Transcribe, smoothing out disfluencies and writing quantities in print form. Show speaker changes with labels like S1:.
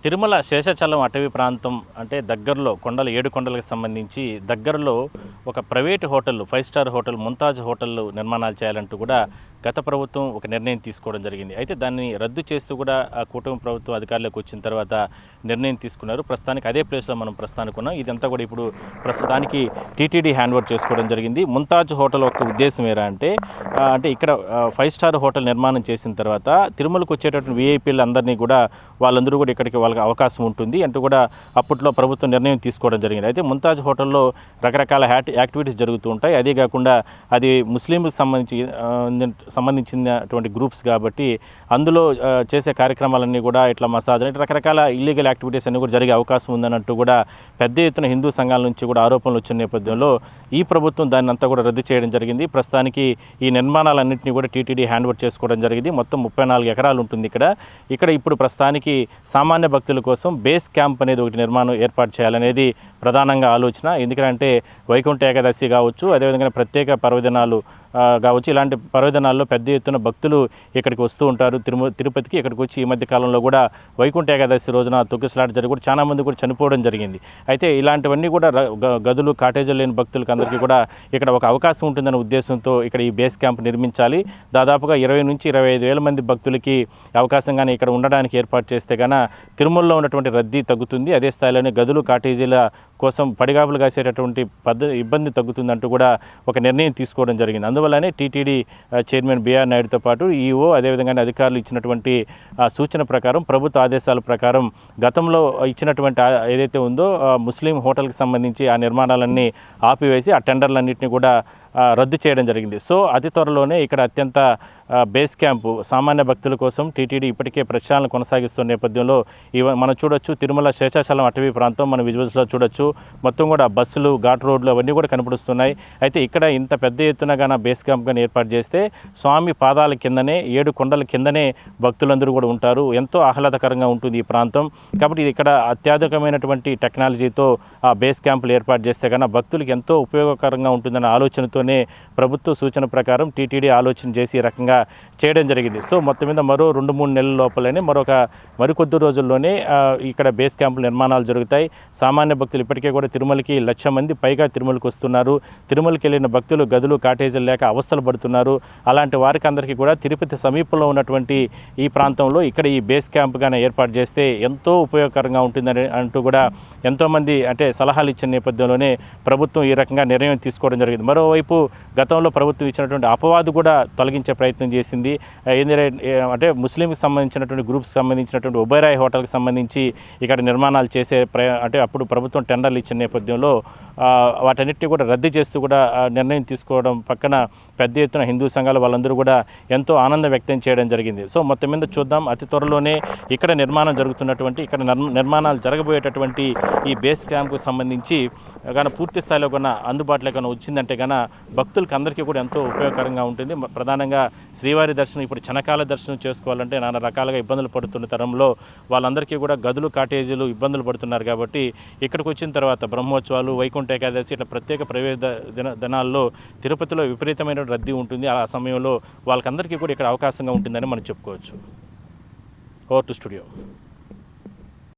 S1: తిరుమల శేషాచలం అటవీ ప్రాంతం అంటే దగ్గరలో కొండలు 7 కొండలకు సంబంధించి దగ్గరలో ఒక private hotel 5 star hotel Mumtaz hotel నిర్మాణాలు చేయాలంటూ కూడా గత ప్రభుత్వం ఒక నిర్ణయం తీసుకోవడం జరిగింది. అయితే దాన్ని రద్దు చేస్తూ కూడా ఆ కూటమి ప్రభుత్వం అధికారంలోకి వచ్చిన తర్వాత నిర్ణయం తీసుకున్నారు. ప్రస్తుతానికి అదే ప్లేస్లో మనం ప్రస్తుతానికి ఉన్నాం. ఇదంతా కూడా ఇప్పుడు ప్రస్తుతానికి టీటీడీ హ్యాండ్ ఓవర్ చేసుకోవడం జరిగింది. ముంతాజ్ హోటల్ యొక్క ఉద్దేశం ఏరా అంటే ఇక్కడ 5 స్టార్ హోటల్ నిర్మాణం చేసిన తర్వాత తిరుమలకు వచ్చేటటువంటి వీఐపీలు అందరినీ కూడా వాళ్ళందరూ కూడా ఇక్కడికి వాళ్ళకి అవకాశం ఉంటుంది అంటూ కూడా అప్పట్లో ప్రభుత్వం నిర్ణయం తీసుకోవడం జరిగింది. అయితే ముంతాజ్ హోటల్లో రకరకాల యాక్టివిటీస్ జరుగుతూ ఉంటాయి. అదే కాకుండా అది ముస్లింలకు సంబంధించినటువంటి గ్రూప్స్ కాబట్టి అందులో చేసే కార్యక్రమాలన్నీ కూడా ఇట్లా మసాజ్ అంటే రకరకాల ఇల్లీగల్ యాక్టివిటీస్ అన్నీ కూడా జరిగే అవకాశం ఉందన్నట్టు కూడా పెద్ద ఎత్తున హిందూ సంఘాల నుంచి కూడా ఆరోపణలు వచ్చిన నేపథ్యంలో ఈ ప్రభుత్వం దాన్ని అంతా కూడా రద్దు చేయడం జరిగింది. ప్రస్తుతానికి ఈ నిర్మాణాలన్నింటినీ కూడా టీటీడీ హ్యాండ్ ఓవర్ చేసుకోవడం జరిగింది. మొత్తం 34 ఎకరాలు ఉంటుంది ఇక్కడ ఇప్పుడు ప్రస్తుతానికి సామాన్య భక్తుల కోసం బేస్ క్యాంప్ అనేది ఒకటి నిర్మాణం ఏర్పాటు చేయాలనేది ప్రధానంగా ఆలోచన. ఎందుకంటే వైకుంఠ ఏకాదశి కావచ్చు, అదేవిధంగా ప్రత్యేక పర్వదినాలు కావచ్చు, ఇలాంటి పర్వదినాల్లో పెద్ద ఎత్తున భక్తులు ఇక్కడికి వస్తూ ఉంటారు. తిరుపతికి ఇక్కడికి వచ్చి ఈ మధ్య కాలంలో కూడా వైకుంఠ ఏకాదశి రోజున తొక్కిసలాట జరిగి కూడా చాలా మంది కూడా చనిపోవడం జరిగింది. అయితే ఇలాంటివన్నీ కూడా గదులు కాటేజీలు లేని భక్తులకు అందరికీ కూడా ఇక్కడ ఒక అవకాశం ఉంటుందనే ఉద్దేశంతో ఇక్కడ ఈ బేస్ క్యాంప్ నిర్మించాలి. దాదాపుగా 20 నుంచి 25,000 మంది భక్తులకి అవకాశంగానే ఇక్కడ ఉండడానికి ఏర్పాటు చేస్తే కన్నా తిరుమలలో ఉన్నటువంటి రద్దీ తగ్గుతుంది. అదే స్థాయిలోనే గదులు కాటేజీల కోసం పడిగాపులు కాసేటటువంటి ఇబ్బంది తగ్గుతుందంటూ కూడా ఒక నిర్ణయం తీసుకోవడం జరిగింది. అందువల్లనే టీటీడీ చైర్మన్ బిఆర్ నాయుడుతో పాటు ఈఓ అదేవిధంగా అధికారులు ఇచ్చినటువంటి సూచన ప్రకారం ప్రభుత్వ ఆదేశాల ప్రకారం గతంలో ఇచ్చినటువంటి ఏదైతే ఉందో ముస్లిం హోటల్కి సంబంధించి ఆ నిర్మాణాలన్నీ ఆపివేసి ఆ టెండర్లన్నింటినీ కూడా రద్దు చేయడం జరిగింది. సో అతి త్వరలోనే ఇక్కడ అత్యంత బేస్ క్యాంపు సామాన్య భక్తుల కోసం టీటీడీ ఇప్పటికే ప్రచారాలను కొనసాగిస్తున్న నేపథ్యంలో మనం చూడొచ్చు తిరుమల శేషాచలం అటవీ ప్రాంతం మన విజువల్స్లో చూడొచ్చు. మొత్తం కూడా బస్సులు ఘాట్ రోడ్లు అవన్నీ కూడా కనపడుస్తున్నాయి. అయితే ఇక్కడ ఇంత పెద్ద ఎత్తున గాన బేస్ క్యాంప్ కానీ ఏర్పాటు చేస్తే స్వామి పాదాల కిందనే 7 కొండల కిందనే భక్తులందరూ కూడా ఉంటారు. ఎంతో ఆహ్లాదకరంగా ఉంటుంది ఈ ప్రాంతం. కాబట్టి ఇక్కడ అత్యాధునికమైనటువంటి టెక్నాలజీతో ఆ బేస్ క్యాంపులు ఏర్పాటు చేస్తే కన్నా భక్తులకు ఎంతో ఉపయోగకరంగా ఉంటుందన్న ఆలోచనతో ప్రభుత్వ సూచన ప్రకారం టీటీడీ ఆలోచన చేసి ఈ రకంగా చేయడం జరిగింది. సో మొత్తం మీద మరో 2-3 నెలల లోపలనే మరికొద్ది రోజుల్లోనే ఇక్కడ బేస్ క్యాంపుల నిర్మాణాలు జరుగుతాయి. సామాన్య భక్తులు ఇప్పటికే కూడా తిరుమలకి 1,00,000 మంది పైగా తిరుమలకి వస్తున్నారు. తిరుమలకి వెళ్ళిన భక్తులు గదులు కాటేజీలు లేక అవస్థలు పడుతున్నారు. అలాంటి వారికి అందరికీ కూడా తిరుపతి సమీపంలో ఉన్నటువంటి ఈ ప్రాంతంలో ఇక్కడ ఈ బేస్ క్యాంప్గానే ఏర్పాటు చేస్తే ఎంతో ఉపయోగకరంగా ఉంటుందని అంటూ కూడా ఎంతోమంది అంటే సలహాలు ఇచ్చిన నేపథ్యంలోనే ప్రభుత్వం ఈ రకంగా నిర్ణయం తీసుకోవడం జరిగింది. మరోవైపు గతంలో ప్రభుత్వం ఇచ్చినటువంటి అపవాదు కూడా తొలగించే ప్రయత్నం చేసింది. అంటే ముస్లింకి సంబంధించినటువంటి గ్రూప్స్కి సంబంధించినటువంటి ఒబెరాయ్ హోటల్కి సంబంధించి ఇక్కడ నిర్మాణాలు చేసే అంటే అప్పుడు ప్రభుత్వం టెండర్లు ఇచ్చిన నేపథ్యంలో వాటన్నిటిని కూడా రద్దు చేస్తూ కూడా నిర్ణయం తీసుకోవడం పక్కన పెద్ద ఎత్తున హిందూ సంఘాలు వాళ్ళందరూ కూడా ఎంతో ఆనందం వ్యక్తం చేయడం జరిగింది. సో మొత్తం మీద చూద్దాం అతి త్వరలోనే ఇక్కడ నిర్మాణం జరుగుతున్నటువంటి ఇక్కడ నిర్మాణాలు జరగబోయేటటువంటి ఈ బేస్ క్యాంప్కు సంబంధించి కానీ పూర్తి స్థాయిలో కన్నా అందుబాటులో కన్నా వచ్చిందంటే కన్నా భక్తులకు అందరికీ కూడా ఎంతో ఉపయోగకరంగా ఉంటుంది. ప్రధానంగా శ్రీవారి దర్శనం ఇప్పుడు చనకాల దర్శనం చేసుకోవాలంటే నానా రకాలుగా ఇబ్బందులు పడుతున్న తరంలో వాళ్ళందరికీ కూడా గదులు కాటేజీలు ఇబ్బందులు పడుతున్నారు. కాబట్టి ఇక్కడికి వచ్చిన తర్వాత బ్రహ్మోత్సవాలు వైకుంఠ ఏకాదశి ఇట్లా ప్రత్యేక ప్రైవేట్ దినాల్లో తిరుపతిలో విపరీతమైన రద్దీ ఉంటుంది. ఆ సమయంలో వాళ్ళకందరికీ కూడా ఇక్కడ అవకాశంగా ఉంటుందని మనం చెప్పుకోవచ్చు. Over to studio.